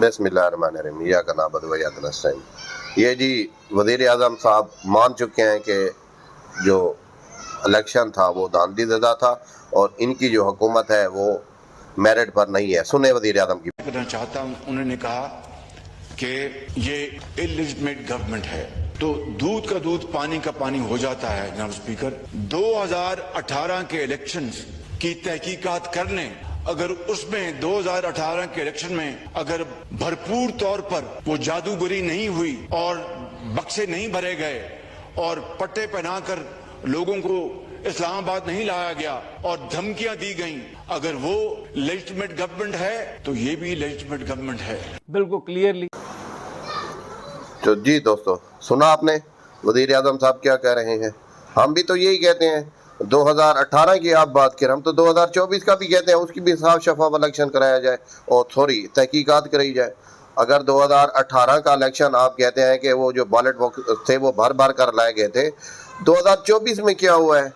बिस्मिल्लाहिर्रहमानिर्रहीम इय्याका नअबुदु व इय्याका नस्तईन। ये जी वज़ीर आज़म साहब मान चुके हैं कि जो इलेक्शन था वो धांधलीज़दा था और इनकी जो हुकूमत है वो मेरिट पर नहीं है। सुने वज़ीर आज़म की। करना चाहता हूं, उन्होंने कहा कि ये इलिजिटिमेट गवर्नमेंट है, तो दूध का दूध पानी का पानी हो जाता है। जनाब स्पीकर, 2018 के इलेक्शंस की तहकीकात कर लें, अगर उसमें 2018 के इलेक्शन में अगर भरपूर तौर पर वो जादूगरी नहीं हुई और बक्से नहीं भरे गए और पट्टे पहनाकर लोगों को इस्लामाबाद नहीं लाया गया और धमकियां दी गईं, अगर वो लेजिटिमेट गवर्नमेंट है तो ये भी लेजिटिमेट गवर्नमेंट है। बिल्कुल क्लियरली। तो जी दोस्तों, सुना आपने वज़ीर आज़म साहब क्या कह रहे हैं। हम भी तो यही कहते हैं। 2018 की आप बात करें, हम तो 2024 का भी कहते हैं, उसकी भी साफ शफाफ इलेक्शन कराया जाए और थोड़ी तहकीकात कराई जाए। अगर 2018 का इलेक्शन आप कहते हैं कि वो जो बैलेट बॉक्स थे वो भर भर कर लाए गए थे, 2024 में क्या हुआ है?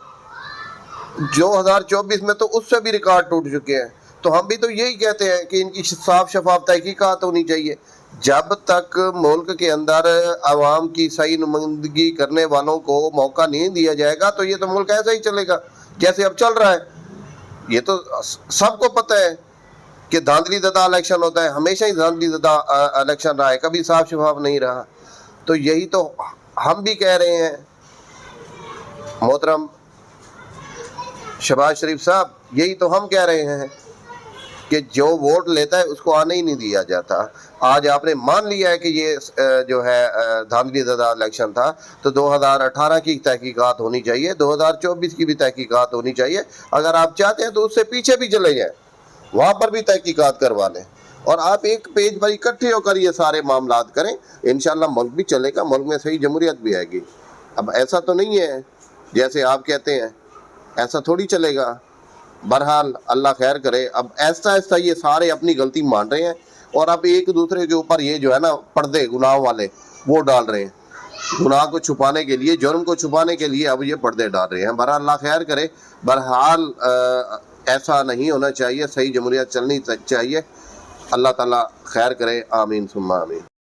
2024 में तो उससे भी रिकॉर्ड टूट चुके हैं। तो हम भी तो यही कहते हैं कि इनकी साफ शफाफ तहकीकात होनी चाहिए। जब तक मुल्क के अंदर आवाम की सही नुमाइंदगी करने वालों को मौका नहीं दिया जाएगा तो ये तो मुल्क ऐसा ही चलेगा जैसे अब चल रहा है। ये तो सबको पता है कि धांधलीज़दा इलेक्शन होता है, हमेशा ही धांधलीज़दा इलेक्शन रहा है, कभी साफ शफाफ नहीं रहा। तो यही तो हम भी कह रहे हैं मोहतरम शहबाज शरीफ साहब, यही तो हम कह रहे हैं कि जो वोट लेता है उसको आने ही नहीं दिया जाता। आज आपने मान लिया है कि ये जो है धांधलीज़दा इलेक्शन था, तो 2018 की तहकीकात होनी चाहिए, 2024 की भी तहकीकात होनी चाहिए। अगर आप चाहते हैं तो उससे पीछे भी चले जाएं, वहाँ पर भी तहकीकात करवा लें और आप एक पेज पर इकट्ठे होकर ये सारे मामलात करें। इंशाल्लाह मुल्क भी चलेगा, मुल्क में सही जमहूरियत भी आएगी। अब ऐसा तो नहीं है जैसे आप कहते हैं, ऐसा थोड़ी चलेगा। बहरहाल अल्लाह खैर करे। अब ऐसा ऐसा ये सारे अपनी गलती मान रहे हैं और अब एक दूसरे के ऊपर ये जो है ना पर्दे गुनाह वाले वो डाल रहे हैं, गुनाह को छुपाने के लिए, जुर्म को छुपाने के लिए अब ये पर्दे डाल रहे हैं। बहरहाल अल्लाह खैर करे। बहरहाल ऐसा नहीं होना चाहिए, सही जमहूरियत चलनी चाहिए। अल्लाह ताला खैर करे। आमीन सुम्मा आमीन।